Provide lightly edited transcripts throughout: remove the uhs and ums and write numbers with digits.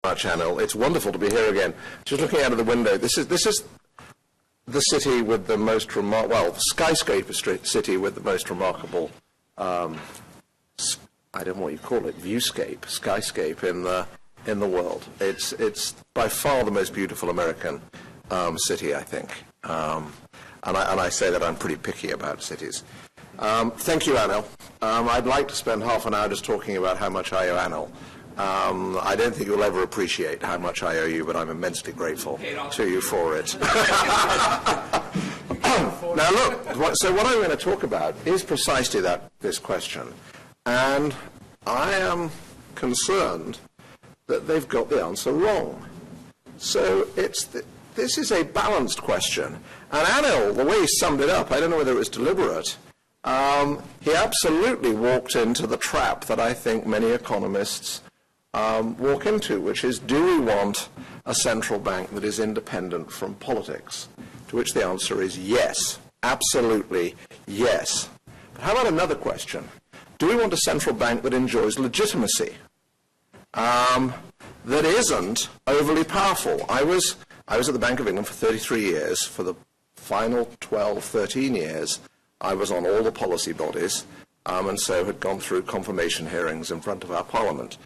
much, Anil. It's wonderful to be here again. Just looking out of the window, this is the city with the most skyscraper city with the most remarkable, I don't know what you call it, skyscape in the world. It's by far the most beautiful American city, I think. And I say that I'm pretty picky about cities. Thank you, Anil. I'd like to spend half an hour just talking about how much I owe Anil. I don't think you'll ever appreciate how much I owe you, but I'm immensely grateful to you for it. Now look, so what I'm going to talk about is precisely this question. And I am concerned that they've got the answer wrong. So this is a balanced question. And Anil, the way he summed it up, I don't know whether it was deliberate, he absolutely walked into the trap that I think many economists walk into, which is, do we want a central bank that is independent from politics? To which the answer is yes, absolutely yes. But how about another question? Do we want a central bank that enjoys legitimacy, that isn't overly powerful? I was at the Bank of England for 33 years. For the final 12, 13 years, I was on all the policy bodies, and so had gone through confirmation hearings in front of our Parliament.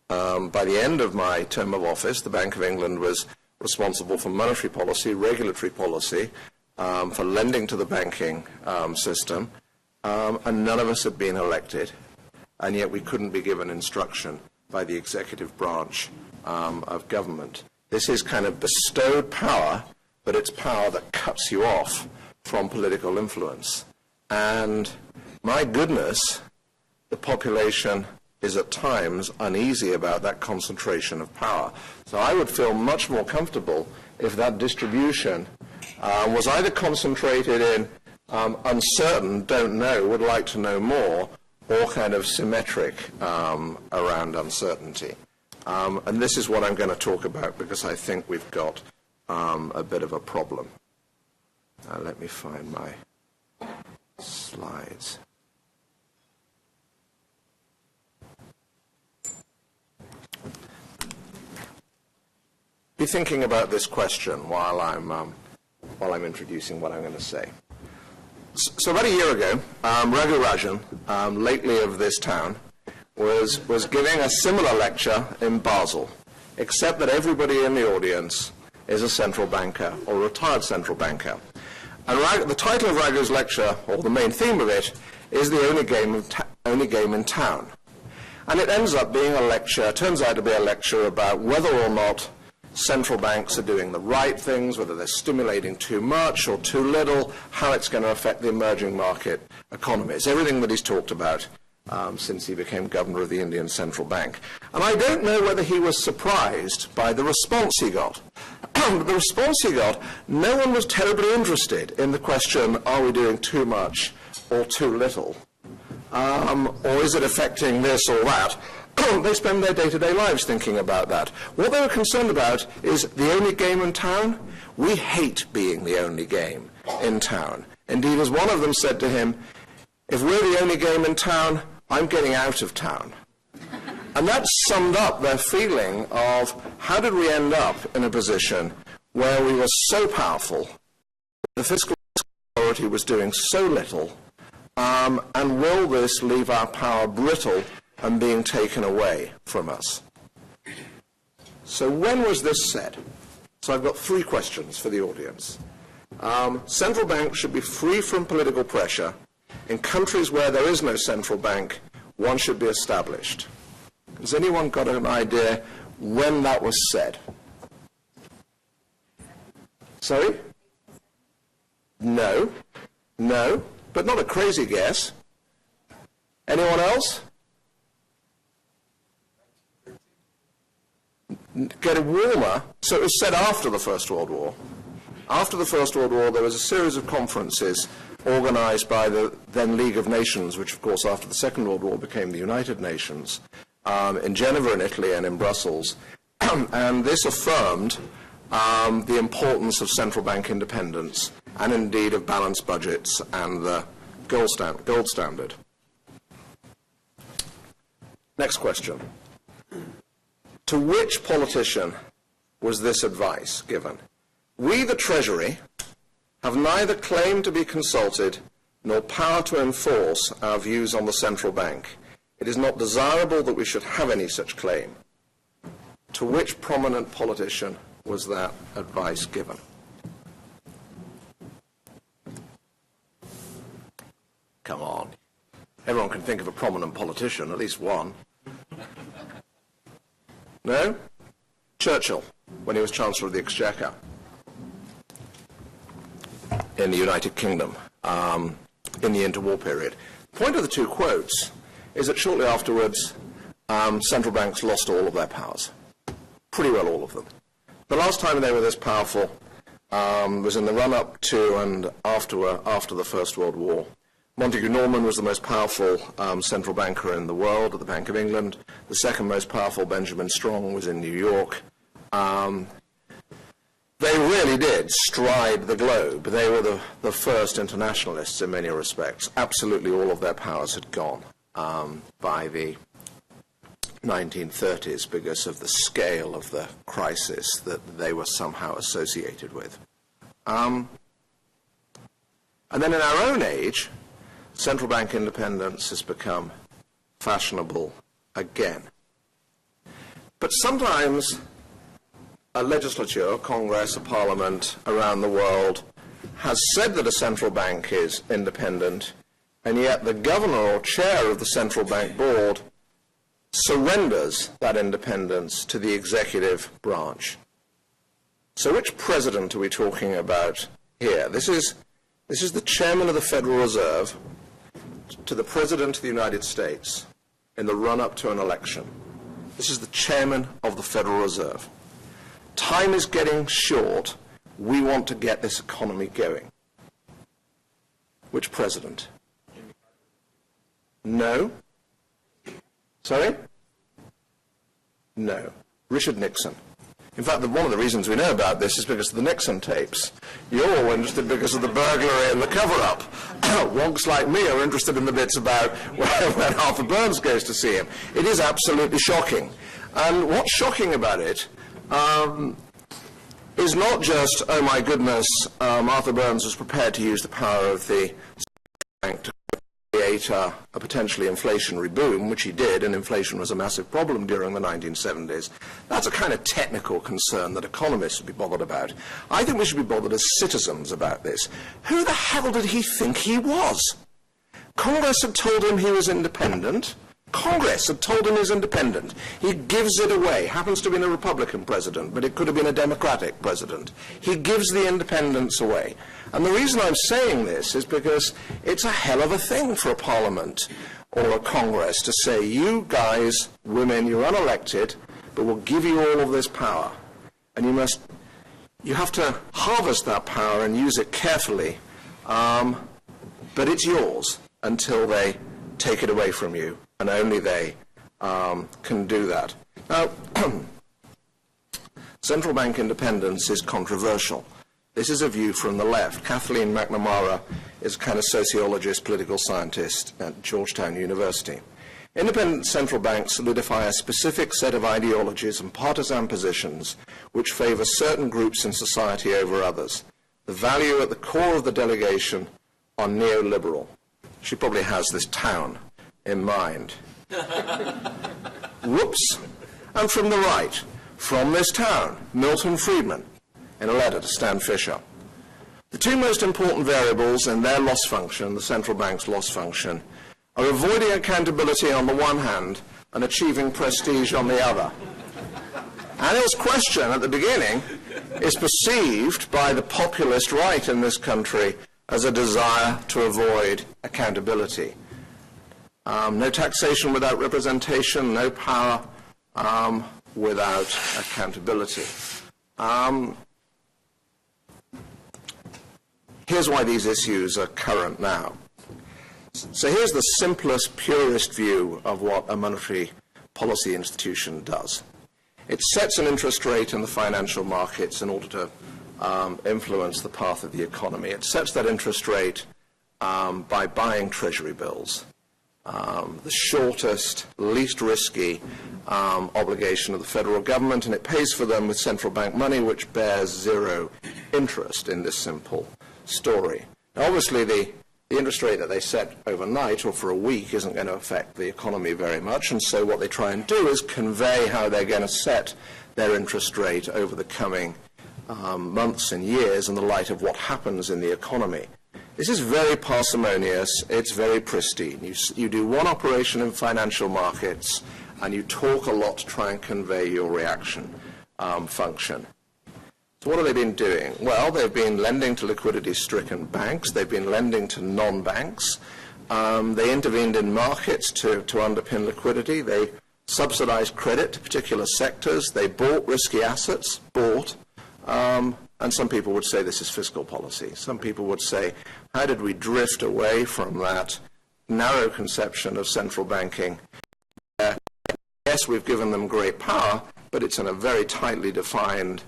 By the end of my term of office, the Bank of England was responsible for monetary policy, regulatory policy, for lending to the banking system, and none of us had been elected, and yet we couldn't be given instruction by the executive branch of government. This is kind of bestowed power, but it's power that cuts you off from political influence. And my goodness, the population is at times uneasy about that concentration of power. So I would feel much more comfortable if that distribution was either concentrated in uncertain, don't know, would like to know more, or kind of symmetric around uncertainty. And this is what I'm going to talk about, because I think we've got a bit of a problem. Let me find my slides. Be thinking about this question while I'm introducing what I'm going to say. So about a year ago, Raghu Rajan, lately of this town, was giving a similar lecture in Basel, except that everybody in the audience is a central banker or a retired central banker. And the title of Raghu's lecture, or the main theme of it, is the only game in town. And it ends up being a lecture, turns out to be a lecture about whether or not central banks are doing the right things, whether they're stimulating too much or too little, how it's going to affect the emerging market economies, everything that he's talked about since he became governor of the Indian Central Bank. And I don't know whether he was surprised by the response he got. The response he got, no one was terribly interested in the question, are we doing too much or too little? Or is it affecting this or that? They spend their day-to-day lives thinking about that. What they were concerned about is the only game in town. We hate being the only game in town. Indeed, as one of them said to him, if we're the only game in town, I'm getting out of town. And that summed up their feeling of how did we end up in a position where we were so powerful, the fiscal authority was doing so little, and will this leave our power brittle and being taken away from us? So when was this said? So I've got three questions for the audience. Central banks should be free from political pressure. In countries where there is no central bank, one should be established. Has anyone got an idea when that was said? Sorry? No, but not a crazy guess. Anyone else? Get it warmer. So it was said after the First World War. After the First World War, there was a series of conferences organized by the then League of Nations, which of course after the Second World War became the United Nations, in Geneva in Italy and in Brussels. And this affirmed the importance of central bank independence and indeed of balanced budgets and the gold standard. Next question. To which politician was this advice given? We, the Treasury, have neither claim to be consulted nor power to enforce our views on the central bank. It is not desirable that we should have any such claim. To which prominent politician was that advice given? Come on. Everyone can think of a prominent politician, at least one. No? Churchill, when he was Chancellor of the Exchequer in the United Kingdom in the interwar period. The point of the two quotes is that shortly afterwards, central banks lost all of their powers. Pretty well all of them. The last time they were this powerful was in the run-up to and after the First World War. Montague Norman was the most powerful central banker in the world at the Bank of England. The second most powerful, Benjamin Strong, was in New York. They really did stride the globe. They were the first internationalists in many respects. Absolutely all of their powers had gone by the 1930s because of the scale of the crisis that they were somehow associated with. And then in our own age, central bank independence has become fashionable again. But sometimes a legislature, a Congress, a parliament around the world has said that a central bank is independent, and yet the governor or chair of the central bank board surrenders that independence to the executive branch. So which president are we talking about here? This is the chairman of the Federal Reserve to the President of the United States in the run-up to an election. This is the chairman of the Federal Reserve. Time is getting short. We want to get this economy going. Which president? No. Sorry? No. Richard Nixon. In fact, one of the reasons we know about this is because of the Nixon tapes. You're all interested because of the burglary and the cover-up. Wonks like me are interested in the bits about when Arthur Burns goes to see him. It is absolutely shocking. And what's shocking about it is not just, oh my goodness, Arthur Burns was prepared to use the power of the bank to create a potentially inflationary boom, which he did, and inflation was a massive problem during the 1970s. That's a kind of technical concern that economists would be bothered about. I think we should be bothered as citizens about this. Who the hell did he think he was? Congress had told him he was independent. Congress had told him he's independent. He gives it away. Happens to have been a Republican president, but it could have been a Democratic president. He gives the independence away. And the reason I'm saying this is because it's a hell of a thing for a parliament or a Congress to say, you guys, women, you're unelected, but we'll give you all of this power. And you have to harvest that power and use it carefully, but it's yours until they take it away from you. And only they can do that. Now, central bank independence is controversial. This is a view from the left. Kathleen McNamara is a kind of sociologist, political scientist at Georgetown University. Independent central banks solidify a specific set of ideologies and partisan positions which favor certain groups in society over others. The value at the core of the delegation are neoliberal. She probably has this town in mind. Whoops. And from the right, from this town, Milton Friedman, in a letter to Stan Fisher. The two most important variables in their loss function, the central bank's loss function, are avoiding accountability on the one hand and achieving prestige on the other. Anil's question at the beginning is perceived by the populist right in this country as a desire to avoid accountability. No taxation without representation, no power without accountability. Here's why these issues are current now. So here's the simplest, purest view of what a monetary policy institution does. It sets an interest rate in the financial markets in order to influence the path of the economy. It sets that interest rate by buying treasury bills. the shortest, least risky obligation of the federal government, and it pays for them with central bank money, which bears zero interest in this simple story. Now, obviously, the interest rate that they set overnight or for a week isn't going to affect the economy very much, and so what they try and do is convey how they're going to set their interest rate over the coming months and years in the light of what happens in the economy. This is very parsimonious, it's very pristine. You do one operation in financial markets and you talk a lot to try and convey your reaction function. So what have they been doing? Well, they've been lending to liquidity-stricken banks, they've been lending to non-banks, they intervened in markets to underpin liquidity, they subsidized credit to particular sectors, they bought risky assets, and some people would say this is fiscal policy. Some people would say, how did we drift away from that narrow conception of central banking? Yes, we've given them great power, but it's in a very tightly defined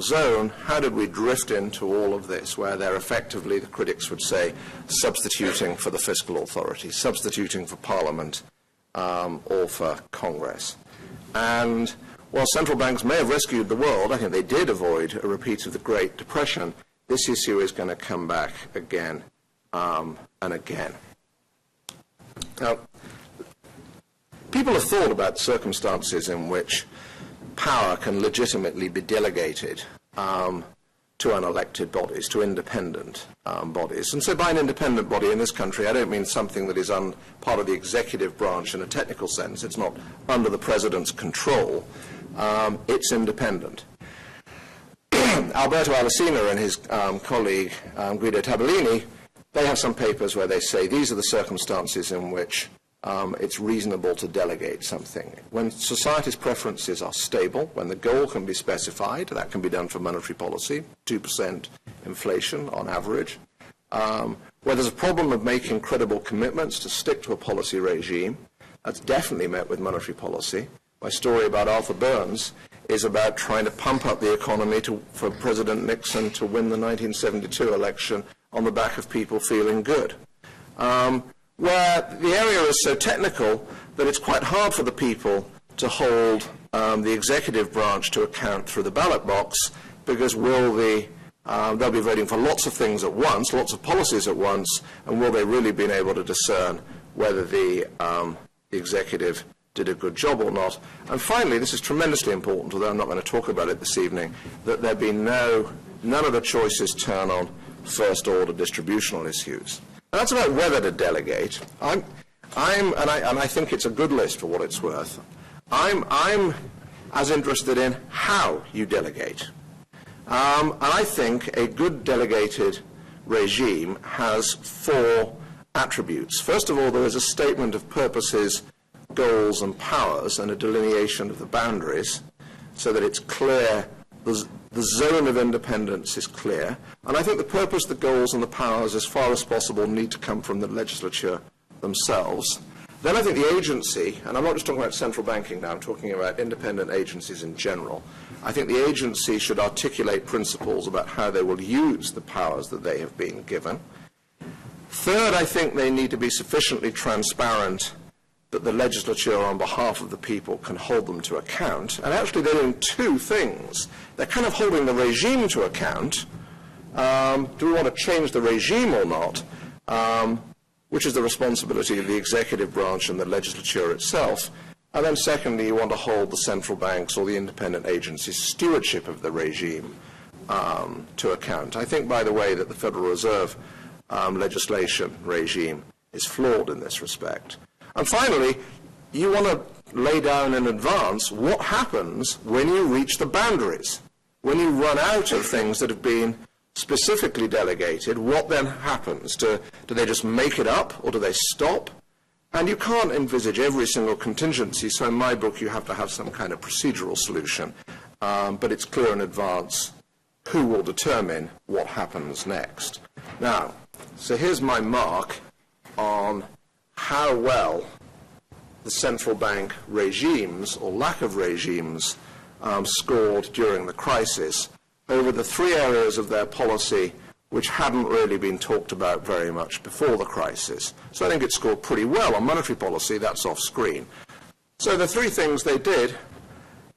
zone. How did we drift into all of this, where they're effectively, the critics would say, substituting for the fiscal authority, substituting for Parliament or for Congress? And while central banks may have rescued the world, I think they did avoid a repeat of the Great Depression. This issue is going to come back again and again. Now, people have thought about circumstances in which power can legitimately be delegated to unelected bodies, to independent bodies. And so by an independent body in this country, I don't mean something that is part of the executive branch in a technical sense. It's not under the president's control. It's independent. Alberto Alesina and his colleague Guido Tabellini, they have some papers where they say these are the circumstances in which it's reasonable to delegate something. When society's preferences are stable, when the goal can be specified, that can be done for monetary policy, 2% inflation on average. Where there's a problem of making credible commitments to stick to a policy regime, that's definitely met with monetary policy. My story about Arthur Burns is about trying to pump up the economy for President Nixon to win the 1972 election on the back of people feeling good. Where the area is so technical that it's quite hard for the people to hold the executive branch to account through the ballot box, because they'll be voting for lots of things at once, lots of policies at once, and will they really be able to discern whether the executive did a good job or not? And finally, this is tremendously important, although I'm not going to talk about it this evening, that there be none of the choices turn on first-order distributional issues. And that's about whether to delegate. And I think it's a good list for what it's worth. I'm as interested in how you delegate. And I think a good delegated regime has 4 attributes. First of all, there is a statement of purposes, goals and powers, and a delineation of the boundaries so that it's clear, the zone of independence is clear. And I think the purpose, the goals and the powers, as far as possible, need to come from the legislature themselves. Then I think the agency, and I'm not just talking about central banking now, I'm talking about independent agencies in general. I think the agency should articulate principles about how they will use the powers that they have been given. Third, I think they need to be sufficiently transparent that the legislature on behalf of the people can hold them to account. And actually they're doing 2 things. They're kind of holding the regime to account. Do we want to change the regime or not? Which is the responsibility of the executive branch and the legislature itself. And then secondly, you want to hold the central banks or the independent agencies' stewardship of the regime to account. I think, by the way, that the Federal Reserve legislation regime is flawed in this respect. And finally, you want to lay down in advance what happens when you reach the boundaries. When you run out of things that have been specifically delegated, what then happens? Do they just make it up, or do they stop? And you can't envisage every single contingency, so in my book you have to have some kind of procedural solution. But it's clear in advance who will determine what happens next. Now, so here's my mark on how well the central bank regimes, or lack of regimes, scored during the crisis over the 3 areas of their policy which hadn't really been talked about very much before the crisis. So I think it scored pretty well on monetary policy. That's off screen. So the three things they did: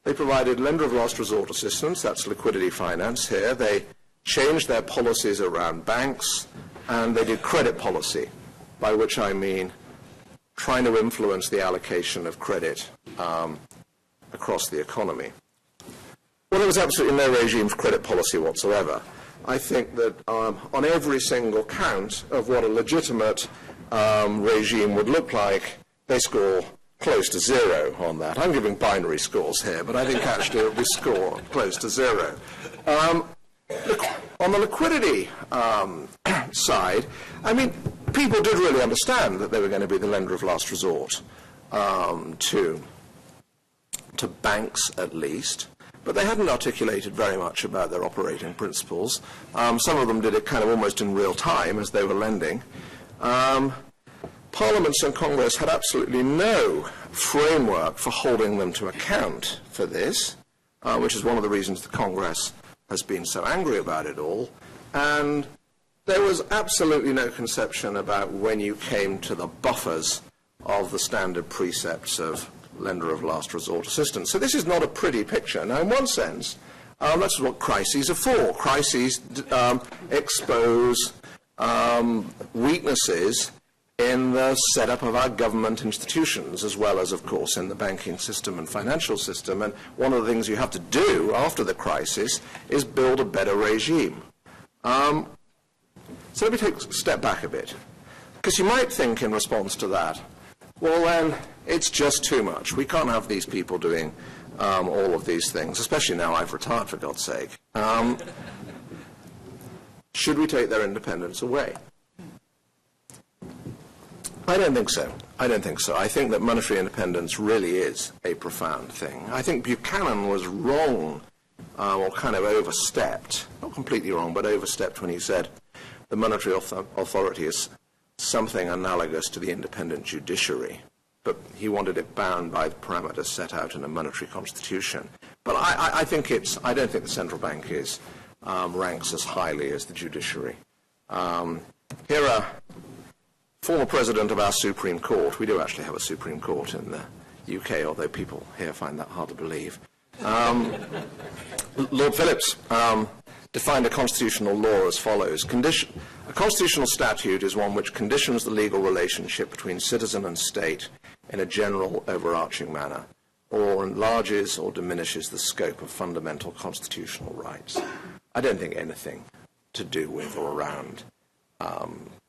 they provided lender of last resort assistance, that's liquidity finance here. They changed their policies around banks, and they did credit policy, by which I mean trying to influence the allocation of credit across the economy. Well, there was absolutely no regime for credit policy whatsoever. I think that on every single count of what a legitimate regime would look like, they score close to zero on that. I'm giving binary scores here, but I think actually it would be score close to zero. On the liquidity side, I mean, people did really understand that they were going to be the lender of last resort to banks at least, but they hadn't articulated very much about their operating principles. Some of them did it kind of almost in real time as they were lending. Parliaments and Congress had absolutely no framework for holding them to account for this, which is one of the reasons the Congress has been so angry about it all. And there was absolutely no conception about when you came to the buffers of the standard precepts of lender of last resort assistance. So this is not a pretty picture. Now, in one sense, that's what crises are for. Crises expose weaknesses in the setup of our government institutions, as well as, of course, in the banking system and financial system. And one of the things you have to do after the crisis is build a better regime. So let me take a step back a bit, because you might think in response to that, well then, it's just too much. We can't have these people doing all of these things, especially now I've retired, for God's sake. Should we take their independence away? I don't think so. I don't think so. I think that monetary independence really is a profound thing. I think Buchanan was wrong, or kind of overstepped, not completely wrong, but overstepped when he said the monetary authority is something analogous to the independent judiciary, but he wanted it bound by the parameters set out in a monetary constitution. But I don't think the central bank ranks as highly as the judiciary. Here are former president of our Supreme Court. We do actually have a Supreme Court in the UK, although people here find that hard to believe. Lord Phillips defined a constitutional law as follows. A constitutional statute is one which conditions the legal relationship between citizen and state in a general overarching manner, or enlarges or diminishes the scope of fundamental constitutional rights. I don't think anything to do with or around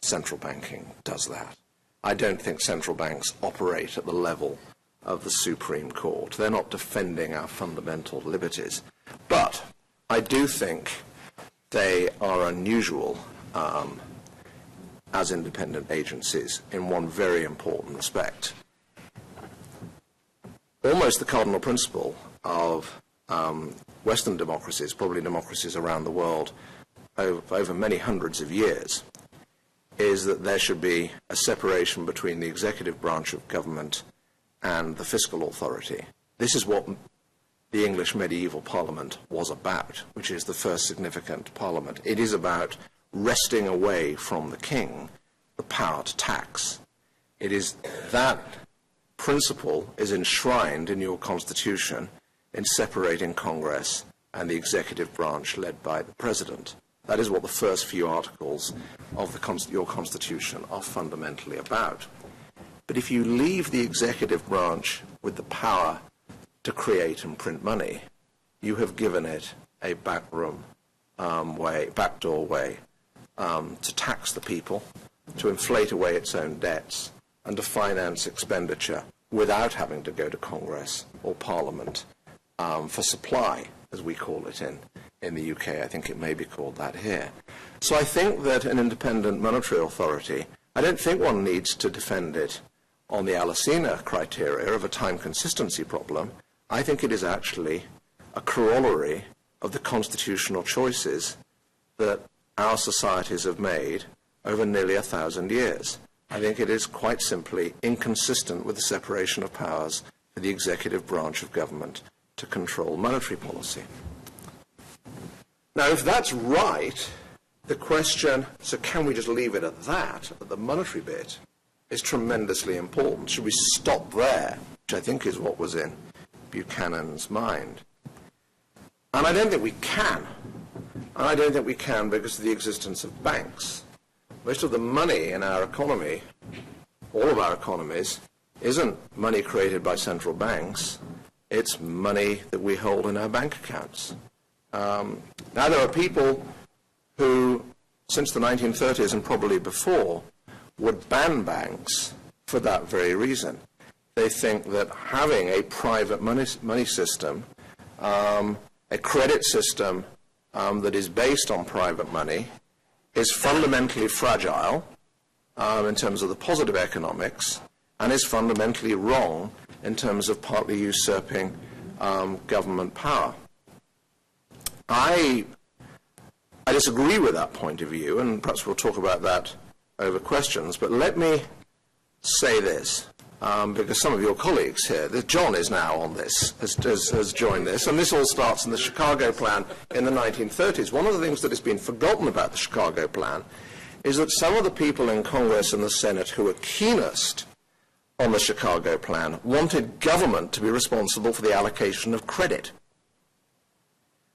central banking does that. I don't think central banks operate at the level of the Supreme Court. They're not defending our fundamental liberties. But I do think they are unusual as independent agencies in one very important respect. Almost the cardinal principle of Western democracies, probably democracies around the world over many hundreds of years, is that there should be a separation between the executive branch of government and the fiscal authority. This is what the English medieval parliament was about, which is the first significant parliament. It is about wresting away from the king the power to tax. It is that principle is enshrined in your constitution in separating Congress and the executive branch led by the president. That is what the first few articles of your constitution are fundamentally about. But if you leave the executive branch with the power to create and print money, you have given it a backdoor way to tax the people, to inflate away its own debts, and to finance expenditure without having to go to Congress or Parliament for supply, as we call it in the UK. I think it may be called that here. So I think that an independent monetary authority, I don't think one needs to defend it on the Alesina criteria of a time consistency problem. I think it is actually a corollary of the constitutional choices that our societies have made over nearly 1,000 years. I think it is quite simply inconsistent with the separation of powers for the executive branch of government to control monetary policy. Now, if that's right, the question, so can we just leave it at that, at the monetary bit, is tremendously important. Should we stop there, which I think is what was in Buchanan's mind? And I don't think we can. And I don't think we can because of the existence of banks. Most of the money in our economy, all of our economies, isn't money created by central banks. It's money that we hold in our bank accounts. Now, there are people who, since the 1930s and probably before, would ban banks for that very reason. They think that having a private money system, a credit system that is based on private money, is fundamentally fragile in terms of the positive economics, and is fundamentally wrong in terms of partly usurping government power. I disagree with that point of view, and perhaps we'll talk about that over questions, but let me say this, because some of your colleagues here, John is now on this, has joined this, and this all starts in the Chicago Plan in the 1930s. One of the things that has been forgotten about the Chicago Plan is that some of the people in Congress and the Senate who were keenest on the Chicago Plan wanted government to be responsible for the allocation of credit.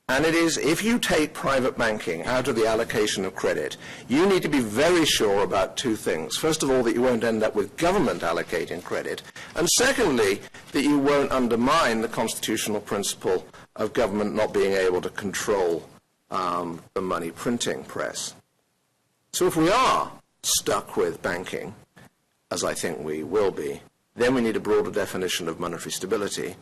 And it is, if you take private banking out of the allocation of credit, you need to be very sure about two things. First of all, that you won't end up with government allocating credit. And secondly, that you won't undermine the constitutional principle of government not being able to control the money printing press. So if we are stuck with banking, as I think we will be, then we need a broader definition of monetary stability,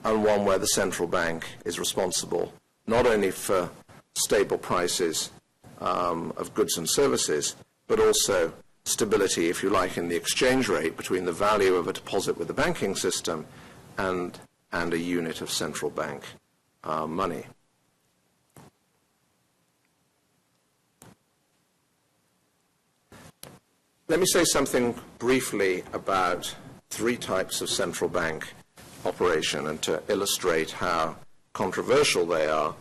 and one where the central bank is responsible not only for stable prices of goods and services, but also stability, if you like, in the exchange rate between the value of a deposit with the banking system and a unit of central bank money. Let me say something briefly about three types of central bank operation, and to illustrate how controversial they are,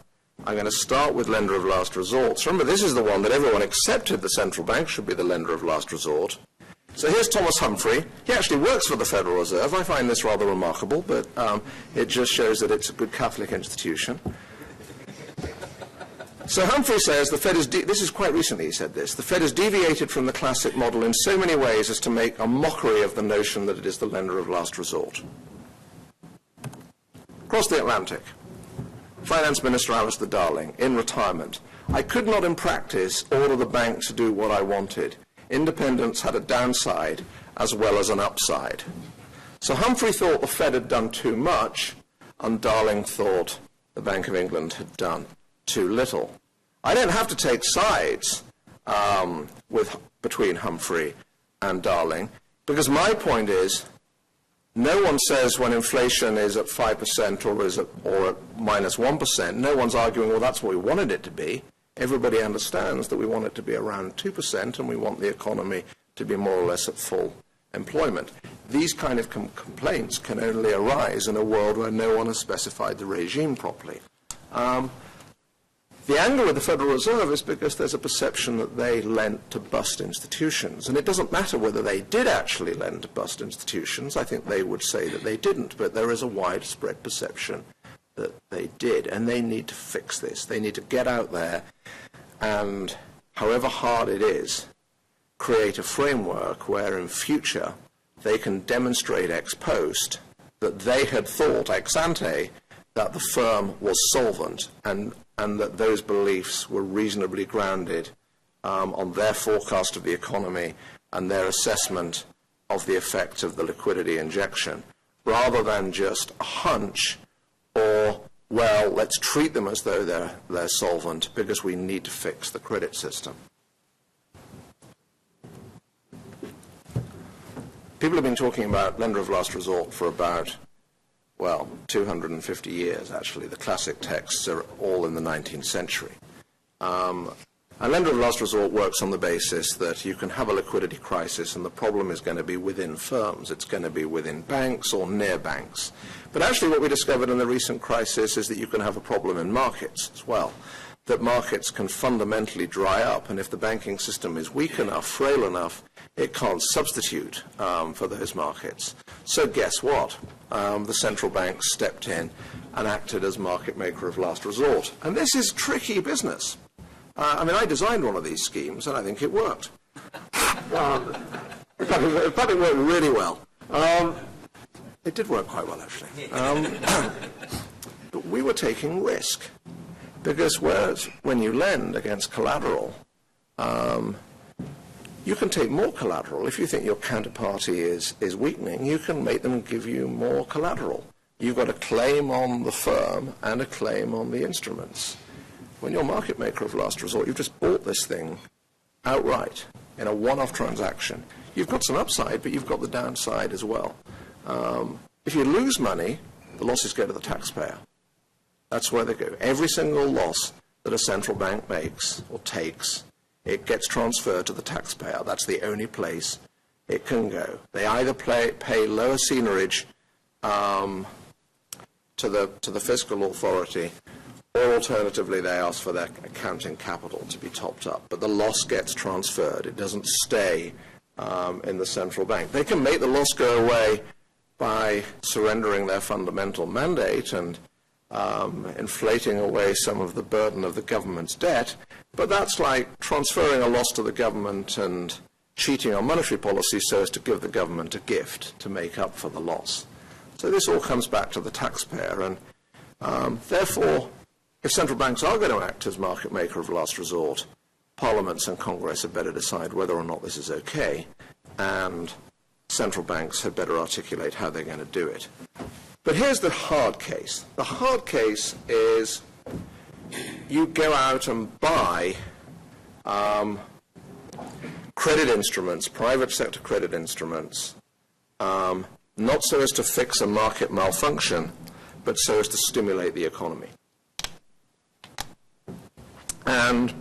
I'm going to start with lender of last resort. So remember, this is the one that everyone accepted the central bank should be the lender of last resort. So here's Thomas Humphrey. He actually works for the Federal Reserve. I find this rather remarkable, but it just shows that it's a good Catholic institution. So Humphrey says the Fed is, this is quite recently he said this, the Fed has deviated from the classic model in so many ways as to make a mockery of the notion that it is the lender of last resort. Across the Atlantic, Finance Minister Alistair Darling, in retirement. I could not in practice order the bank to do what I wanted. Independence had a downside as well as an upside. So Humphrey thought the Fed had done too much, and Darling thought the Bank of England had done too little. I don't have to take sides between Humphrey and Darling, because my point is, no one says when inflation is at 5% or at minus 1%, no one's arguing, well, that's what we wanted it to be. Everybody understands that we want it to be around 2%, and we want the economy to be more or less at full employment. These kind of complaints can only arise in a world where no one has specified the regime properly. The angle of the Federal Reserve is because there's a perception that they lent to bust institutions. And it doesn't matter whether they did actually lend to bust institutions. I think they would say that they didn't. But there is a widespread perception that they did. And they need to fix this. They need to get out there and, however hard it is, create a framework where in future they can demonstrate ex post that they had thought ex ante that the firm was solvent and that those beliefs were reasonably grounded on their forecast of the economy and their assessment of the effect of the liquidity injection, rather than just a hunch or, well, let's treat them as though they're solvent because we need to fix the credit system. People have been talking about lender of last resort for about, well, 250 years, actually. The classic texts are all in the 19th century. And lender of last resort works on the basis that you can have a liquidity crisis and the problem is going to be within firms. It's going to be within banks or near banks. But actually what we discovered in the recent crisis is that you can have a problem in markets as well, that markets can fundamentally dry up, and if the banking system is weak enough, frail enough, it can't substitute for those markets. So guess what? The central bank stepped in and acted as market maker of last resort. And this is tricky business. I designed one of these schemes, and I think it worked. In fact, it worked really well. It did work quite well, actually. But we were taking risk, because whereas when you lend against collateral, you can take more collateral. If you think your counterparty is weakening, you can make them give you more collateral. You've got a claim on the firm and a claim on the instruments. When you're market maker of last resort, you've just bought this thing outright in a one-off transaction. You've got some upside, but you've got the downside as well. If you lose money, the losses go to the taxpayer. That's where they go. Every single loss that a central bank makes or takes, it gets transferred to the taxpayer. That's the only place it can go. They either pay lower seigniorage to the fiscal authority, or alternatively they ask for their accounting capital to be topped up. But the loss gets transferred. It doesn't stay in the central bank. They can make the loss go away by surrendering their fundamental mandate and inflating away some of the burden of the government's debt, but that's like transferring a loss to the government and cheating on monetary policy so as to give the government a gift to make up for the loss. So this all comes back to the taxpayer, and therefore, if central banks are going to act as market maker of last resort, parliaments and Congress had better decide whether or not this is okay, and central banks had better articulate how they're going to do it. But here's the hard case. The hard case is you go out and buy credit instruments, private sector credit instruments, not so as to fix a market malfunction, but so as to stimulate the economy. And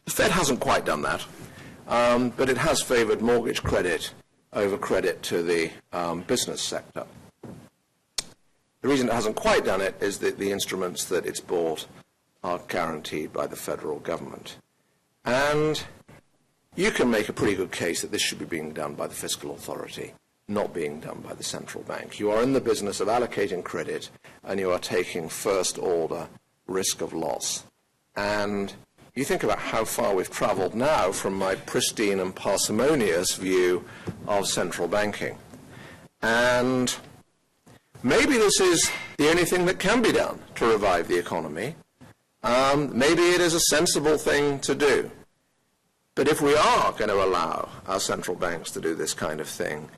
the Fed hasn't quite done that, but it has favored mortgage credit over credit to the business sector. The reason it hasn't quite done it is that the instruments that it's bought are guaranteed by the federal government. And you can make a pretty good case that this should be being done by the fiscal authority, not being done by the central bank. You are in the business of allocating credit, and you are taking first-order risk of loss. And you think about how far we've traveled now from my pristine and parsimonious view of central banking. And maybe this is the only thing that can be done to revive the economy. Maybe it is a sensible thing to do. But if we are going to allow our central banks to do this kind of thing,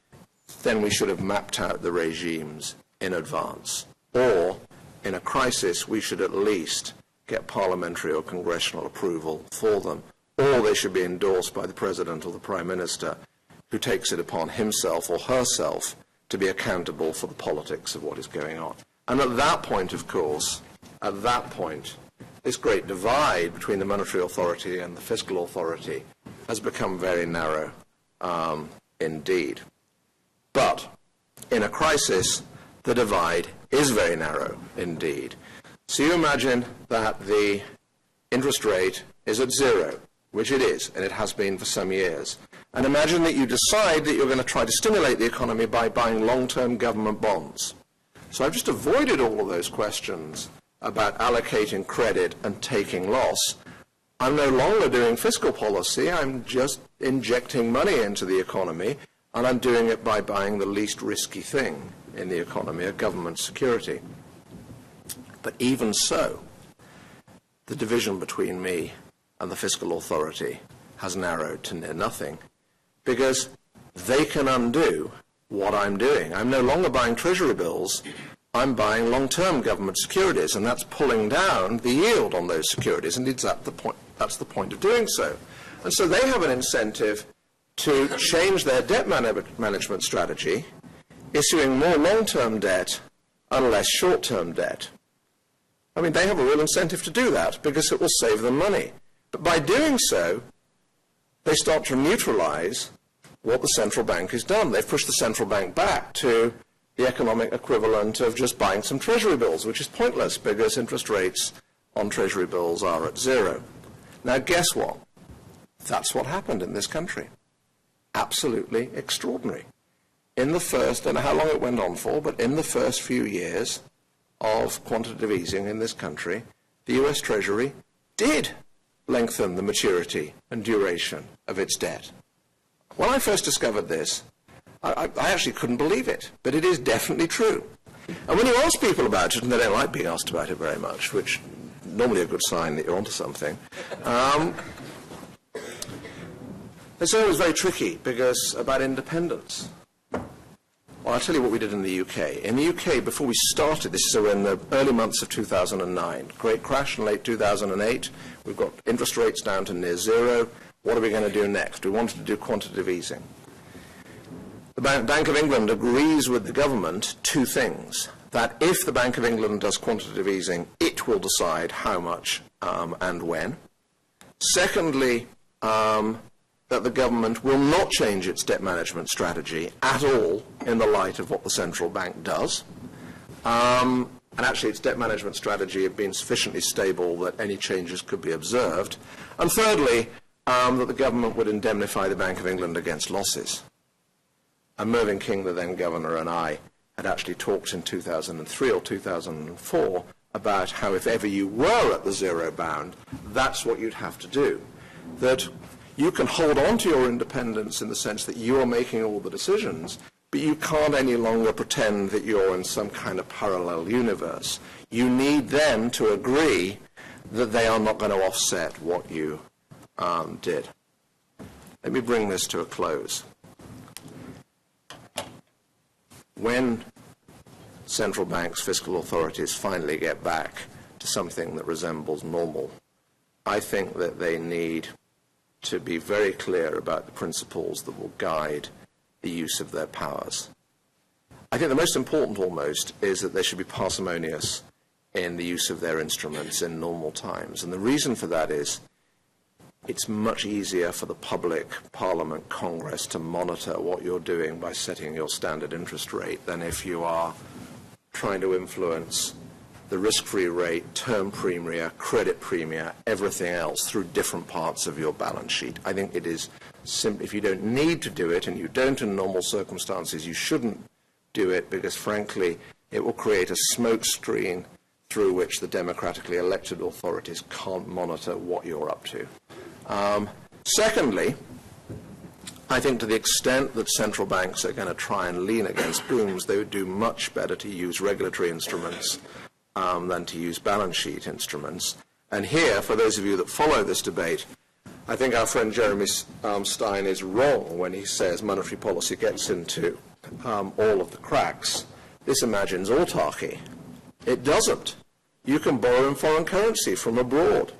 then we should have mapped out the regimes in advance. Or, in a crisis, we should at least get parliamentary or congressional approval for them. Or they should be endorsed by the President or the Prime Minister, who takes it upon himself or herself to be accountable for the politics of what is going on. And at that point, of course, this great divide between the monetary authority and the fiscal authority has become very narrow indeed. But in a crisis, the divide is very narrow indeed. So you imagine that the interest rate is at zero, which it is, and it has been for some years. And imagine that you decide that you're going to try to stimulate the economy by buying long-term government bonds. So I've just avoided all of those questions about allocating credit and taking loss. I'm no longer doing fiscal policy. I'm just injecting money into the economy, and I'm doing it by buying the least risky thing in the economy, a government security. But even so, the division between me and the fiscal authority has narrowed to near nothing, because they can undo what I'm doing. I'm no longer buying treasury bills. I'm buying long-term government securities, and that's pulling down the yield on those securities, and that's the point of doing so. And so they have an incentive to change their debt management strategy, issuing more long-term debt and less short-term debt. I mean, they have a real incentive to do that because it will save them money. But by doing so, they start to neutralize what the central bank has done. They've pushed the central bank back to the economic equivalent of just buying some treasury bills, which is pointless because interest rates on treasury bills are at zero. Now, guess what? That's what happened in this country. Absolutely extraordinary. In the first, I don't know how long it went on for, but in the first few years of quantitative easing in this country, the US Treasury did lengthen the maturity and duration of its debt. When I first discovered this, I actually couldn't believe it, but it is definitely true. And when you ask people about it, and they don't like being asked about it very much, which is normally a good sign that you're onto something, they say it was very tricky because about independence. Well, I'll tell you what we did in the UK. In the UK, before we started, this is in the early months of 2009, great crash in late 2008, we've got interest rates down to near zero. What are we going to do next? We wanted to do quantitative easing. The Bank of England agrees with the government two things: that if the Bank of England does quantitative easing, it will decide how much and when. Secondly, that the government will not change its debt management strategy at all in the light of what the central bank does. And actually, its debt management strategy had been sufficiently stable that any changes could be observed. And thirdly, that the government would indemnify the Bank of England against losses. And Mervyn King, the then governor, and I had actually talked in 2003 or 2004 about how if ever you were at the zero bound, that's what you'd have to do. That you can hold on to your independence in the sense that you are making all the decisions, but you can't any longer pretend that you're in some kind of parallel universe. You need them to agree that they are not going to offset what you did. Let me bring this to a close. When central banks, fiscal authorities finally get back to something that resembles normal, I think that they need to be very clear about the principles that will guide the use of their powers. I think the most important almost is that they should be parsimonious in the use of their instruments in normal times. And the reason for that is it's much easier for the public, Parliament, Congress to monitor what you're doing by setting your standard interest rate than if you are trying to influence the risk-free rate, term premia, credit premia, everything else through different parts of your balance sheet. I think it is simply, if you don't need to do it, and you don't in normal circumstances, you shouldn't do it because, frankly, it will create a smoke screen through which the democratically elected authorities can't monitor what you're up to. Secondly, I think to the extent that central banks are going to try and lean against booms, they would do much better to use regulatory instruments than to use balance sheet instruments. And here, for those of you that follow this debate, I think our friend Jeremy Stein is wrong when he says monetary policy gets into all of the cracks. This imagines autarky. It doesn't. You can borrow in foreign currency from abroad.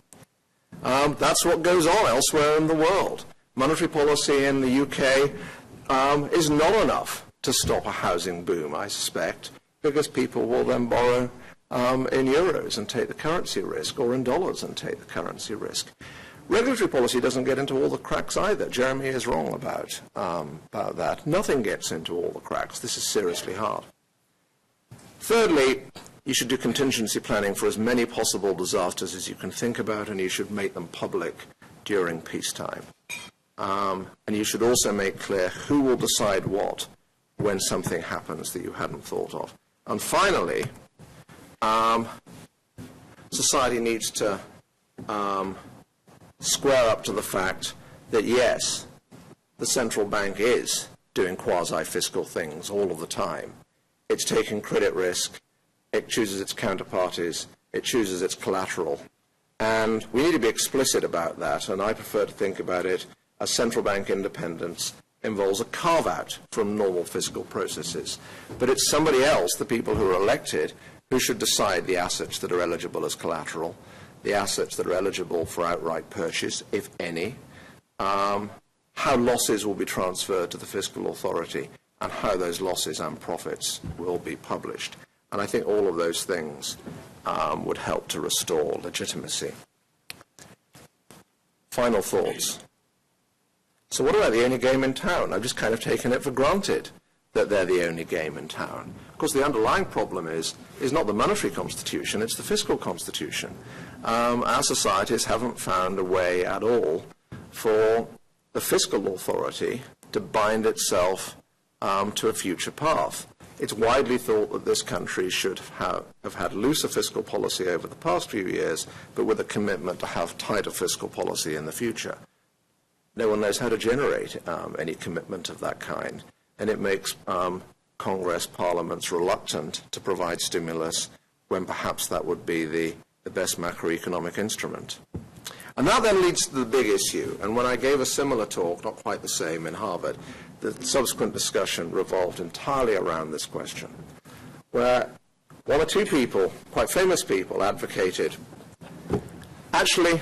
That's what goes on elsewhere in the world. Monetary policy in the UK is not enough to stop a housing boom, I suspect, because people will then borrow in euros and take the currency risk, or in dollars and take the currency risk. Regulatory policy doesn't get into all the cracks either. Jeremy is wrong about that. Nothing gets into all the cracks. This is seriously hard. Thirdly, you should do contingency planning for as many possible disasters as you can think about, and you should make them public during peacetime. And you should also make clear who will decide what when something happens that you hadn't thought of. And finally, society needs to square up to the fact that, yes, the central bank is doing quasi-fiscal things all of the time. It's taking credit risk, it chooses its counterparties, it chooses its collateral. And we need to be explicit about that, and I prefer to think about it as central bank independence involves a carve-out from normal fiscal processes. But it's somebody else, the people who are elected, who should decide the assets that are eligible as collateral, the assets that are eligible for outright purchase, if any, how losses will be transferred to the fiscal authority, and how those losses and profits will be published. And I think all of those things would help to restore legitimacy. Final thoughts. So what about the only game in town? I've just kind of taken it for granted that they're the only game in town. Of course, the underlying problem is not the monetary constitution, it's the fiscal constitution. Our societies haven't found a way at all for the fiscal authority to bind itself to a future path. It's widely thought that this country should have had looser fiscal policy over the past few years, but with a commitment to have tighter fiscal policy in the future. No one knows how to generate any commitment of that kind, and it makes Congress, parliaments reluctant to provide stimulus when perhaps that would be the best macroeconomic instrument. And that then leads to the big issue, and when I gave a similar talk, not quite the same, in Harvard, the subsequent discussion revolved entirely around this question, where one or two people, quite famous people, advocated, actually,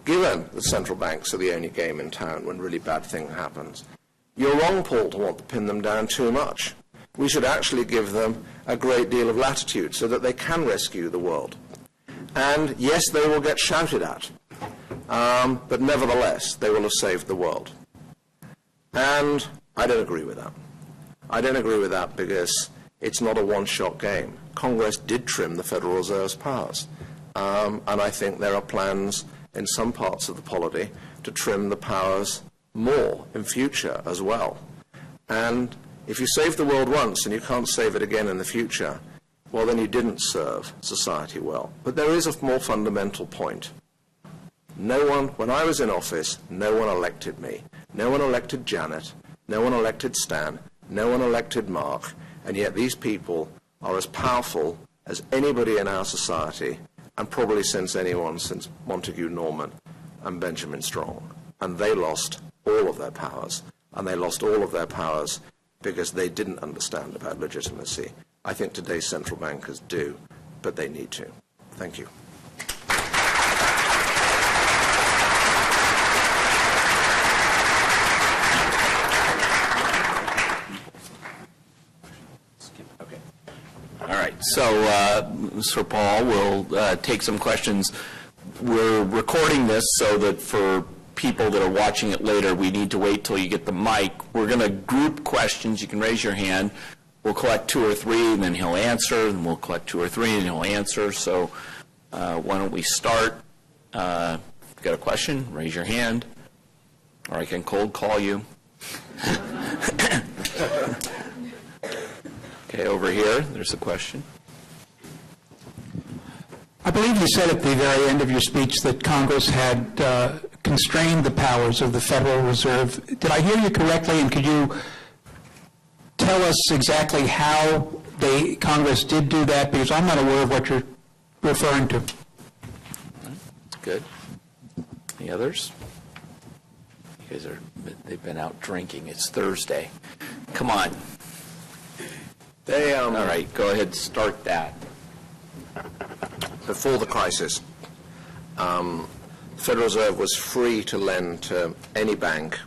given that central banks are the only game in town when really bad thing happens, you're wrong, Paul, to want to pin them down too much. We should actually give them a great deal of latitude so that they can rescue the world. And yes, they will get shouted at, but nevertheless, they will have saved the world. And I don't agree with that. I don't agree with that because it's not a one-shot game. Congress did trim the Federal Reserve's powers, and I think there are plans in some parts of the polity to trim the powers more in future as well. And if you save the world once and you can't save it again in the future, well, then you didn't serve society well. But there is a more fundamental point. No one, when I was in office, no one elected me. No one elected Janet. No one elected Stan. No one elected Mark. And yet these people are as powerful as anybody in our society, and probably since Montague Norman and Benjamin Strong. And they lost all of their powers. And they lost all of their powers because they didn't understand about legitimacy. I think today's central bankers do, but they need to. Thank you. Okay. All right. So, Sir Paul, we'll take some questions. We're recording this so that for people that are watching it later, we need to wait till you get the mic. We're going to group questions. You can raise your hand. We'll collect 2 or 3, and then he'll answer, and we'll collect 2 or 3, and he'll answer. So why don't we start? If you've got a question, raise your hand, or I can cold call you. Okay, over here, there's a question. I believe you said at the very end of your speech that Congress had constrained the powers of the Federal Reserve. Did I hear you correctly, and could you tell us exactly how Congress did do that? Because I'm not aware of what you're referring to. Good. Any others? You guys they've been out drinking. It's Thursday. Come on. All right, go ahead, start that. Before the crisis, the Federal Reserve was free to lend to any bank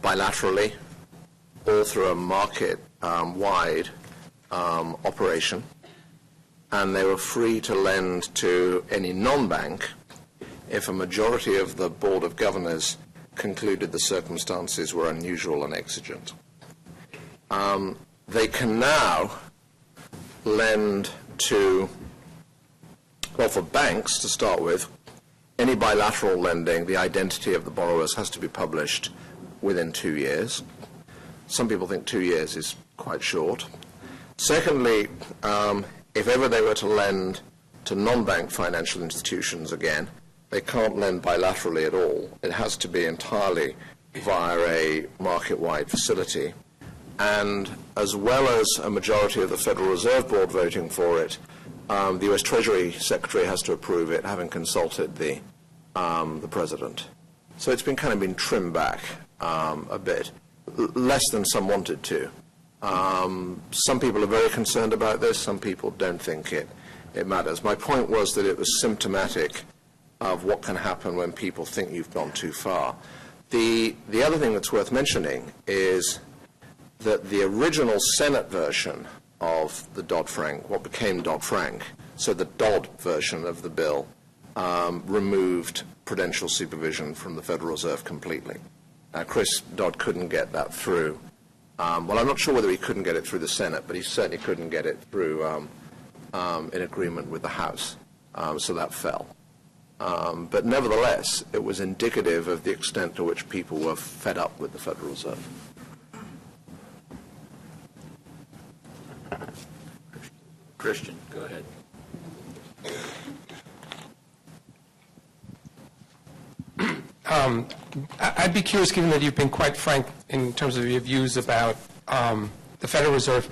bilaterally or through a market-wide operation, and they were free to lend to any non-bank if a majority of the Board of Governors concluded the circumstances were unusual and exigent. They can now lend to, well, for banks to start with, any bilateral lending, the identity of the borrowers has to be published within 2 years. Some people think 2 years is quite short. Secondly, if ever they were to lend to non-bank financial institutions again, they can't lend bilaterally at all. It has to be entirely via a market-wide facility. And as well as a majority of the Federal Reserve Board voting for it, the U.S. Treasury Secretary has to approve it, having consulted the President. So it's been trimmed back a bit, less than some wanted to. Some people are very concerned about this. Some people don't think it matters. My point was that it was symptomatic of what can happen when people think you've gone too far. The other thing that's worth mentioning is that the original Senate version of the Dodd-Frank, what became Dodd-Frank, so the Dodd version of the bill, removed prudential supervision from the Federal Reserve completely. Chris Dodd couldn't get that through. Well, I'm not sure whether he couldn't get it through the Senate, but he certainly couldn't get it through in agreement with the House. So that fell. But nevertheless, it was indicative of the extent to which people were fed up with the Federal Reserve. Christian, go ahead. I'd be curious, given that you've been quite frank in terms of your views about the Federal Reserve,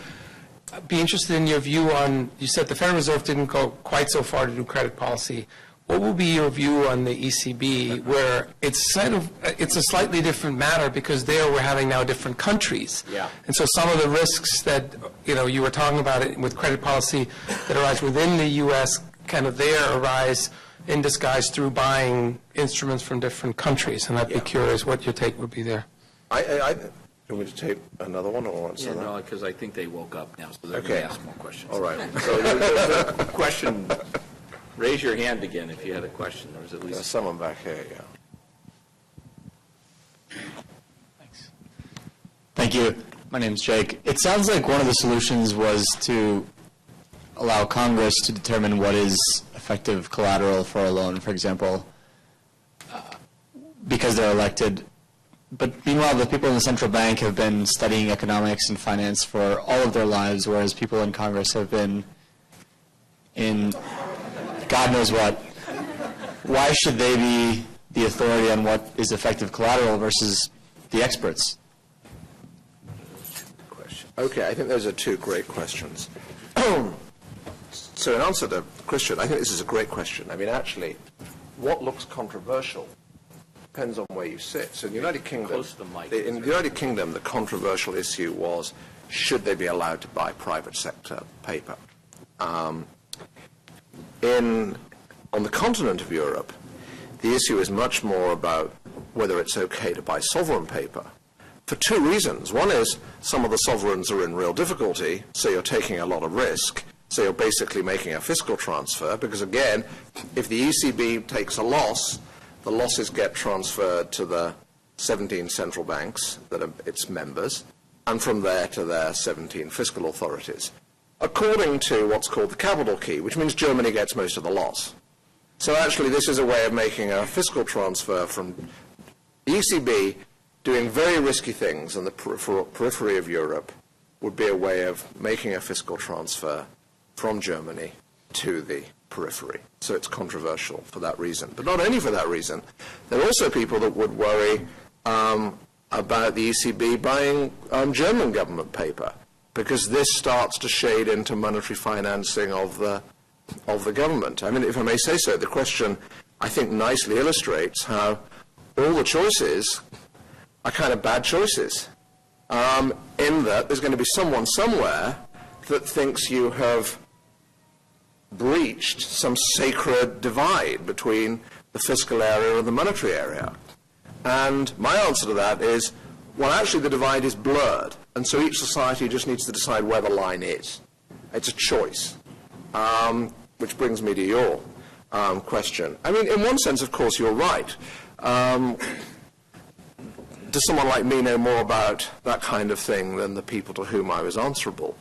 I'd be interested in your view on, you said the Federal Reserve didn't go quite so far to do credit policy. What will be your view on the ECB, where it's a slightly different matter because there we're having now different countries. Yeah. And so some of the risks that, you were talking about it with credit policy that arise within the U.S. kind of there arise in disguise through buying instruments from different countries. And I'd be curious what your take would be there. Do you want me to take another one or answer that? No, because I think they woke up now, so they're Okay. going to ask more questions. All right. So there's a question. Raise your hand again if you had a question. There was at There's least someone back here, yeah. Thanks. Thank you. My name's Jake. It sounds like one of the solutions was to allow Congress to determine what is effective collateral for a loan, for example, because they're elected. But meanwhile, the people in the central bank have been studying economics and finance for all of their lives, whereas people in Congress have been in God knows what. Why should they be the authority on what is effective collateral versus the experts? Okay, I think those are two great questions. So in answer to Christian, I think this is a great question. I mean, actually, what looks controversial depends on where you sit. So in the United Kingdom, Close to the mic. in the United Kingdom, the controversial issue was, should they be allowed to buy private sector paper? On the continent of Europe, the issue is much more about whether it's okay to buy sovereign paper, for two reasons. One is some of the sovereigns are in real difficulty, so you're taking a lot of risk. So you're basically making a fiscal transfer, because again, if the ECB takes a loss, the losses get transferred to the 17 central banks that are its members, and from there to their 17 fiscal authorities, according to what's called the capital key, which means Germany gets most of the loss. So actually this is a way of making a fiscal transfer from the ECB doing very risky things in the periphery of Europe would be a way of making a fiscal transfer from Germany to the periphery. So it's controversial for that reason. But not only for that reason, there are also people that would worry about the ECB buying German government paper, because this starts to shade into monetary financing of the government. I mean, if I may say so, the question, I think, nicely illustrates how all the choices are kind of bad choices, in that there's going to be someone somewhere that thinks you have breached some sacred divide between the fiscal area and the monetary area. And my answer to that is, well, actually the divide is blurred, and so each society just needs to decide where the line is. It's a choice, which brings me to your question. I mean, in one sense, of course, you're right. Does someone like me know more about that kind of thing than the people to whom I was answerable?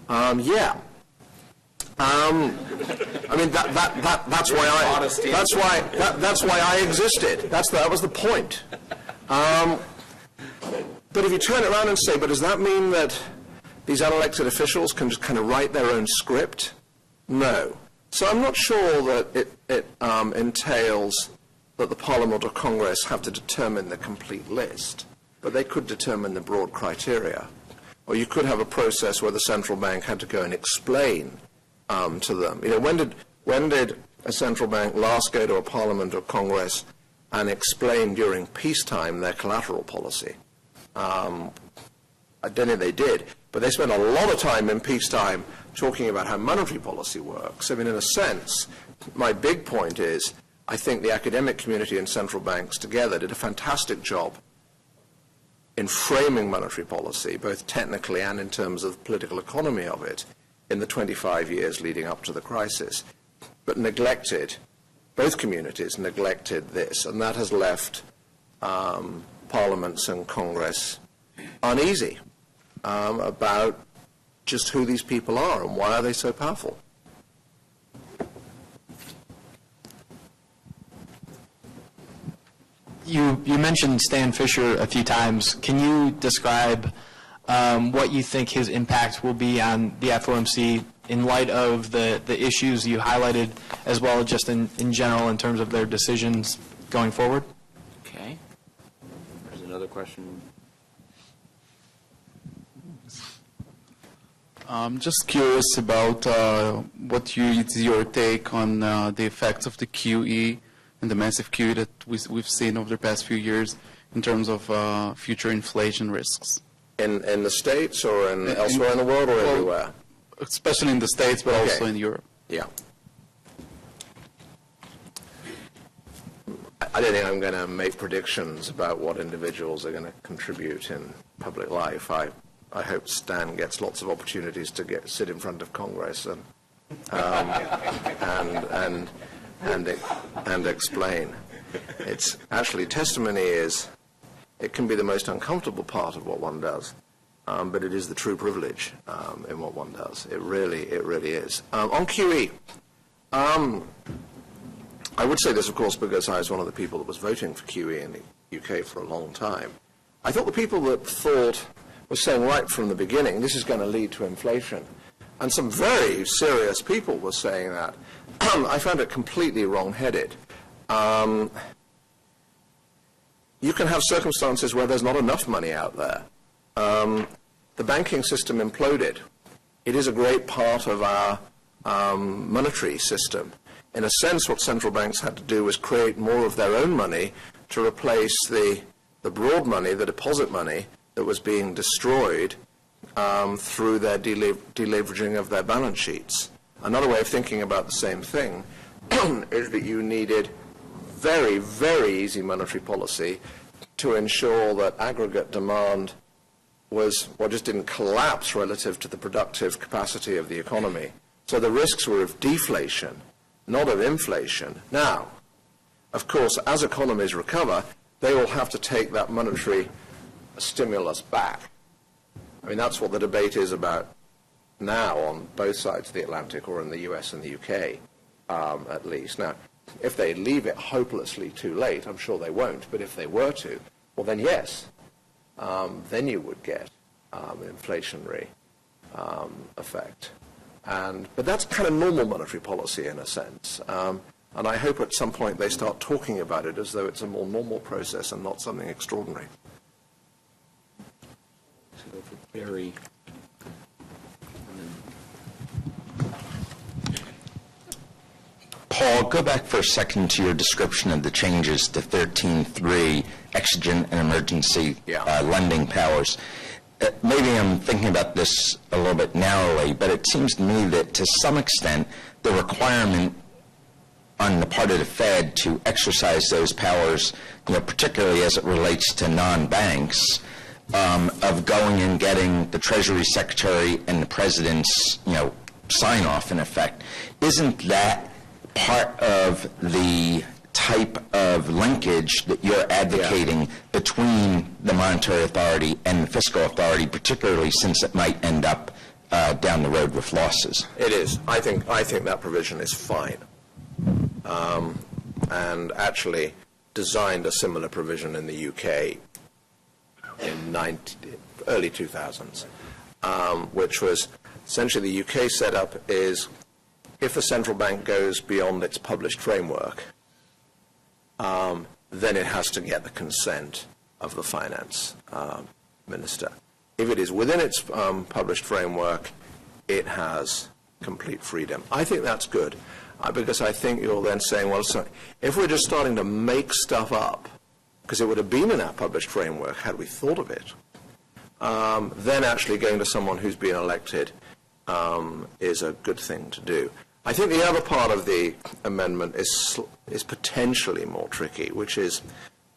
Yeah. I mean, that's why I existed. That was the point. But if you turn it around and say, but does that mean that these unelected officials can just kind of write their own script? No. So I'm not sure that it entails that the Parliament or Congress have to determine the complete list, but they could determine the broad criteria. Or you could have a process where the central bank had to go and explain to them. You know, when did a central bank last go to a Parliament or Congress and explain during peacetime their collateral policy? I don't think they did, but they spent a lot of time in peacetime talking about how monetary policy works. I mean, in a sense, my big point is, I think the academic community and central banks together did a fantastic job in framing monetary policy, both technically and in terms of the political economy of it, in the 25 years leading up to the crisis, but neglected both communities neglected this, and that has left parliaments and Congress uneasy about just who these people are and why are they so powerful. You mentioned Stan Fisher a few times. Can you describe what you think his impact will be on the FOMC in light of the issues you highlighted, as well as just in general in terms of their decisions going forward? Okay. There's another question. Just curious about what is your take on the effects of the QE and the massive QE that we've seen over the past few years in terms of future inflation risks? In the States or elsewhere in the world or everywhere? Especially in the States, but also in Europe. Yeah. I don't think I'm going to make predictions about what individuals are going to contribute in public life. I hope Stan gets lots of opportunities to sit in front of Congress and explain. It's actually, testimony it can be the most uncomfortable part of what one does, but it is the true privilege in what one does. It really is. On QE, I would say this, of course, because I was one of the people that was voting for QE in the UK for a long time. I thought the people that were saying right from the beginning, this is going to lead to inflation. And some very serious people were saying that. I found it completely wrong-headed. You can have circumstances where there's not enough money out there. The banking system imploded. It is a great part of our monetary system. In a sense, what central banks had to do was create more of their own money to replace the broad money, the deposit money, that was being destroyed through their deleveraging of their balance sheets. Another way of thinking about the same thing is that you needed very, very easy monetary policy to ensure that aggregate demand just didn't collapse relative to the productive capacity of the economy. So the risks were of deflation, not of inflation. Now, of course, as economies recover, they will have to take that monetary stimulus back. I mean, that's what the debate is about now on both sides of the Atlantic, or in the US and the UK, at least. Now, if they leave it hopelessly too late, I'm sure they won't, but if they were to, well then yes, then you would get an inflationary effect. But that's kind of normal monetary policy in a sense. And I hope at some point they start talking about it as though it's a more normal process and not something extraordinary. So for Barry. Paul, go back for a second to your description of the changes to 13.3, exigent and emergency lending powers. Maybe I'm thinking about this a little bit narrowly, but it seems to me that to some extent the requirement on the part of the Fed to exercise those powers, particularly as it relates to non-banks, of going and getting the Treasury Secretary and the President's, sign-off in effect, isn't that part of the type of linkage that you're advocating between the monetary authority and the fiscal authority, particularly since it might end up down the road with losses? It is. I think that provision is fine. And actually designed a similar provision in the UK in early 2000s, which was essentially the UK setup is if the central bank goes beyond its published framework, then it has to get the consent of the finance minister. If it is within its published framework, it has complete freedom. I think that's good, because I think you're then saying, well, so if we're just starting to make stuff up, because it would have been in our published framework had we thought of it, then actually going to someone who's been elected is a good thing to do. I think the other part of the amendment is potentially more tricky, which is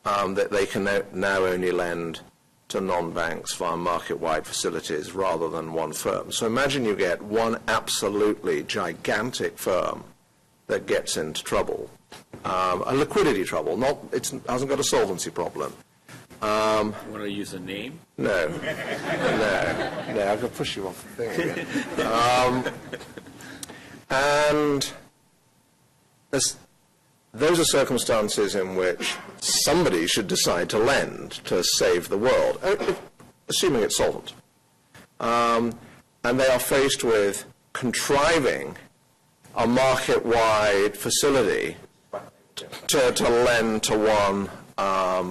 that they can now only lend to non-banks via market-wide facilities rather than one firm. So imagine you get one absolutely gigantic firm that gets into trouble, a liquidity trouble, it hasn't got a solvency problem. Want to use a name? No, I could push you off the thing again. And those are circumstances in which somebody should decide to lend to save the world, assuming it's solvent. And they are faced with contriving a market-wide facility to lend to one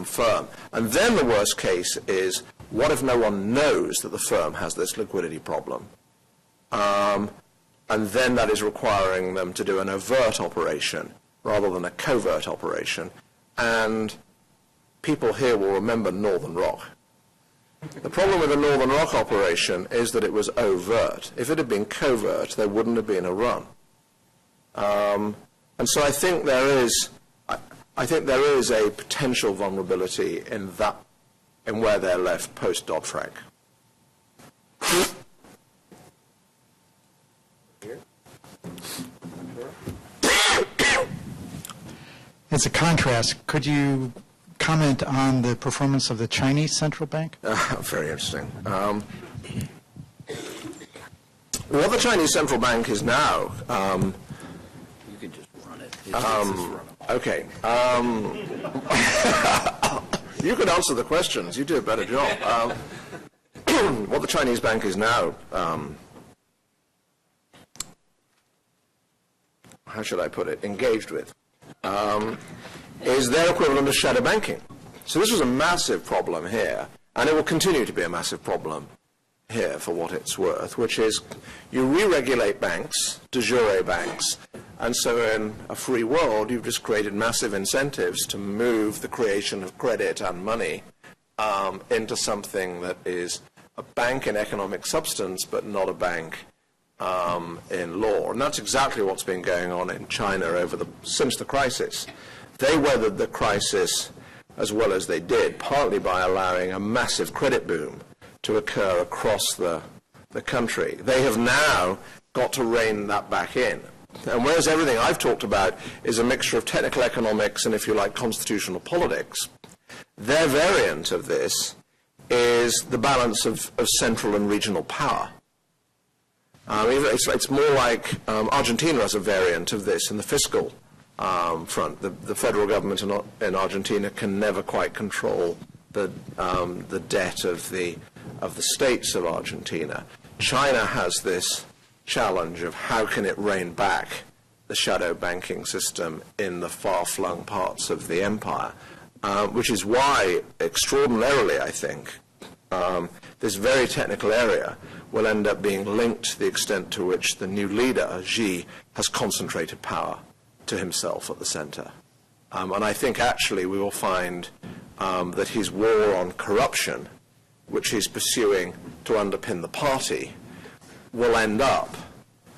firm. And then the worst case is, what if no one knows that the firm has this liquidity problem? And then that is requiring them to do an overt operation rather than a covert operation. And people here will remember Northern Rock. The problem with the Northern Rock operation is that it was overt. If it had been covert, there wouldn't have been a run. And so I think there is a potential vulnerability in where they're left post Dodd-Frank. As a contrast, could you comment on the performance of the Chinese central bank? Very interesting. What the Chinese central bank is now... You can just run it. Okay. You could answer the questions. You do a better job. What the Chinese bank is now, how should I put it, engaged with, is their equivalent of shadow banking. So this was a massive problem here, and it will continue to be a massive problem here for what it's worth, which is you re-regulate banks, de jure banks, and so in a free world you've just created massive incentives to move the creation of credit and money into something that is a bank in economic substance but not a bank in law. And that's exactly what's been going on in China since the crisis. They weathered the crisis as well as they did, partly by allowing a massive credit boom to occur across the country. They have now got to rein that back in. And whereas everything I've talked about is a mixture of technical economics and, if you like, constitutional politics, their variant of this is the balance of central and regional power. It's more like Argentina has a variant of this in the fiscal front. The federal government in Argentina can never quite control the debt of the states of Argentina. China has this challenge of how can it rein back the shadow banking system in the far-flung parts of the empire, which is why, extraordinarily, I think, this very technical area will end up being linked to the extent to which the new leader, Xi, has concentrated power to himself at the center. And I think actually we will find that his war on corruption, which he's pursuing to underpin the party, will end up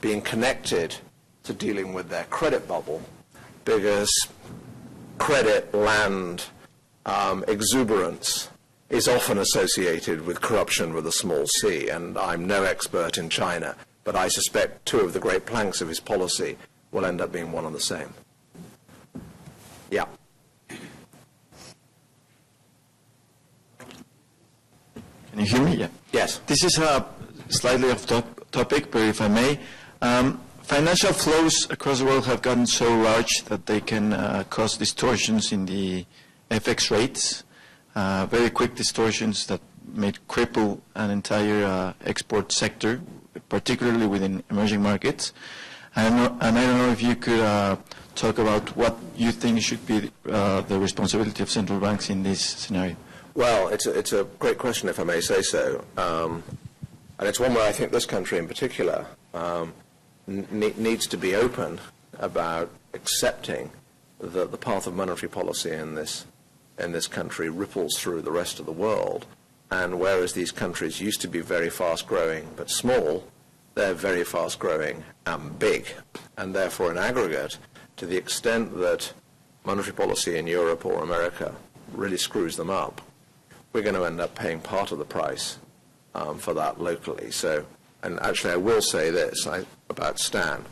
being connected to dealing with their credit bubble, because credit, land, exuberance is often associated with corruption with a small c, and I'm no expert in China, but I suspect two of the great planks of his policy will end up being one and the same. Yeah. Can you hear me? Yeah. Yes. This is slightly off topic, but if I may, financial flows across the world have gotten so large that they can cause distortions in the FX rates, very quick distortions that may cripple an entire export sector, particularly within emerging markets. And I don't know if you could talk about what you think should be the responsibility of central banks in this scenario. Well, it's a great question, if I may say so. And it's one where I think this country in particular needs to be open about accepting that the path of monetary policy in this country ripples through the rest of the world. And whereas these countries used to be very fast-growing but small, they're very fast-growing and big. And therefore, in aggregate, to the extent that monetary policy in Europe or America really screws them up, we're going to end up paying part of the price for that locally. So, and actually I will say this about Stan.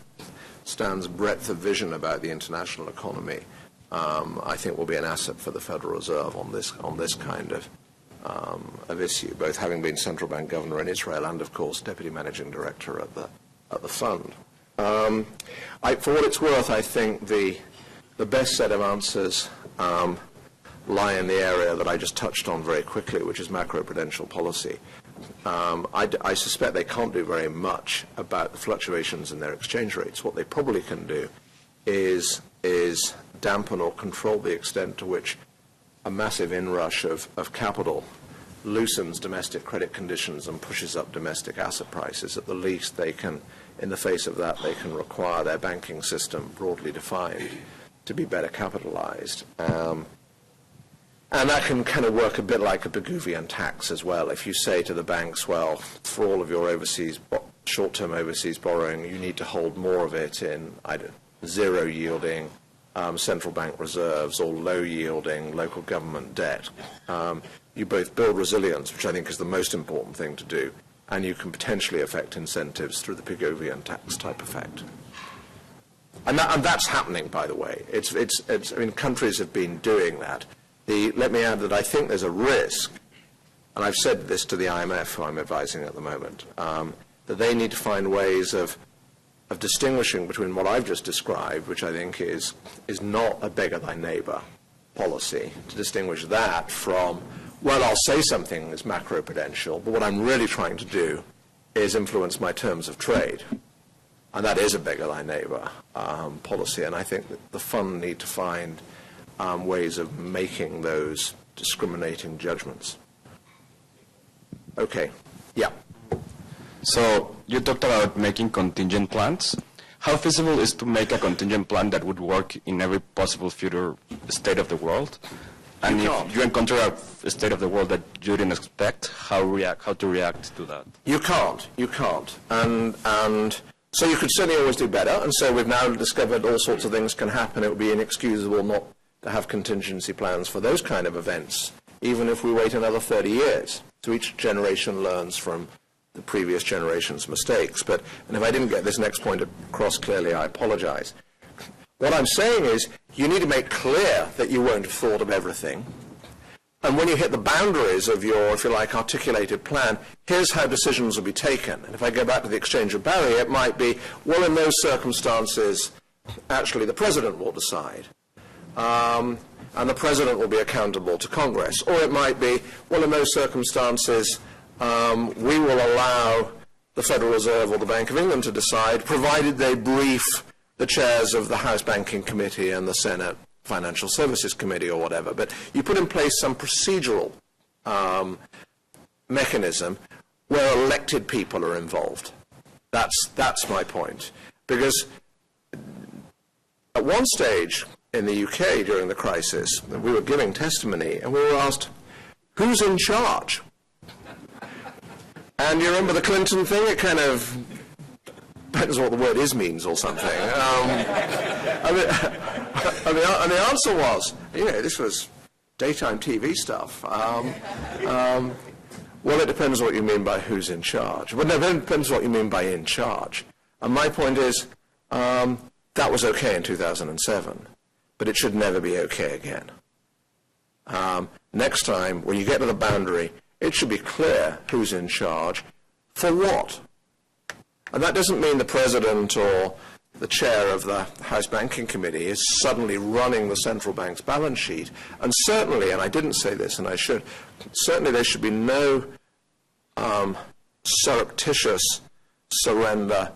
Stan's breadth of vision about the international economy, I think will be an asset for the Federal Reserve on this kind of issue, both having been central bank governor in Israel and, of course, deputy managing director at the fund. For what it's worth, I think the best set of answers lie in the area that I just touched on very quickly, which is macroprudential policy. I suspect they can't do very much about the fluctuations in their exchange rates. What they probably can do is dampen or control the extent to which a massive inrush of capital loosens domestic credit conditions and pushes up domestic asset prices. At the least, they can, in the face of that, they can require their banking system, broadly defined, to be better capitalized. And that can kind of work a bit like a Pigouvian tax as well. If you say to the banks, well, for all of your short-term overseas borrowing, you need to hold more of it in zero-yielding central bank reserves or low-yielding local government debt. You both build resilience, which I think is the most important thing to do, and you can potentially affect incentives through the Pigouvian tax type effect. And that's happening, by the way. I mean, countries have been doing that. Let me add that I think there's a risk, and I've said this to the IMF, who I'm advising at the moment, that they need to find ways of distinguishing between what I've just described, which I think is not a beggar thy neighbor policy, to distinguish that from, well, I'll say something is macroprudential, but what I'm really trying to do is influence my terms of trade. And that is a beggar thy neighbor policy, and I think that the fund need to find ways of making those discriminating judgments. Okay. Yeah. So you talked about making contingent plans. How feasible is to make a contingent plan that would work in every possible future state of the world? And if you encounter a state of the world that you didn't expect, how to react to that? You can't. And so you could certainly always do better. And so we've now discovered all sorts of things can happen. It would be inexcusable not to have contingency plans for those kind of events, even if we wait another 30 years. So each generation learns from the previous generation's mistakes. And if I didn't get this next point across clearly, I apologize. What I'm saying is you need to make clear that you won't have thought of everything. And when you hit the boundaries of your, if you like, articulated plan, here's how decisions will be taken. And if I go back to the exchange of barrier, it might be, well, in those circumstances, actually the president will decide. And the president will be accountable to Congress. Or it might be, well, in those circumstances, we will allow the Federal Reserve or the Bank of England to decide, provided they brief the chairs of the House Banking Committee and the Senate Financial Services Committee or whatever. But you put in place some procedural mechanism where elected people are involved. That's my point. Because at one stage in the UK during the crisis, we were giving testimony and we were asked, who's in charge? And you remember the Clinton thing? It kind of depends what the word is means or something. And the answer was, this was daytime TV stuff. Well, it depends what you mean by who's in charge. Well, no, it depends what you mean by in charge. And my point is, that was okay in 2007, but it should never be okay again. Next time, when you get to the boundary, it should be clear who's in charge for what. And that doesn't mean the president or the chair of the House Banking Committee is suddenly running the central bank's balance sheet. And certainly, and I didn't say this and I should, certainly there should be no surreptitious surrender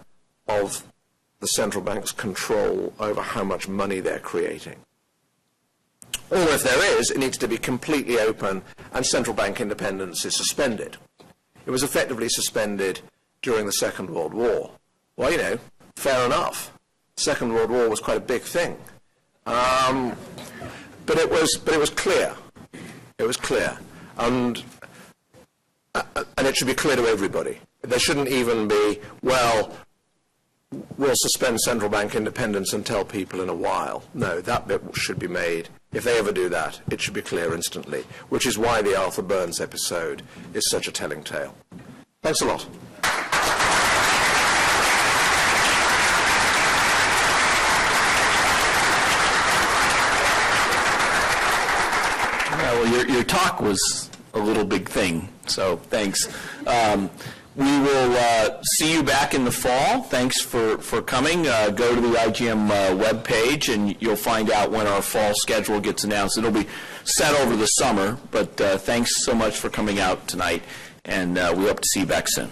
of the central bank's control over how much money they're creating. Or if there is, it needs to be completely open and central bank independence is suspended. It was effectively suspended during the Second World War. Well, fair enough. Second World War was quite a big thing. But it was clear. It was clear. And it should be clear to everybody. There shouldn't even be, well, we'll suspend central bank independence and tell people in a while. No, that bit should be made. If they ever do that, it should be clear instantly, which is why the Arthur Burns episode is such a telling tale. Thanks a lot. your talk was a little big thing, so thanks. We will see you back in the fall. Thanks for coming. Go to the IGM webpage, and you'll find out when our fall schedule gets announced. It'll be set over the summer, but thanks so much for coming out tonight, and we hope to see you back soon.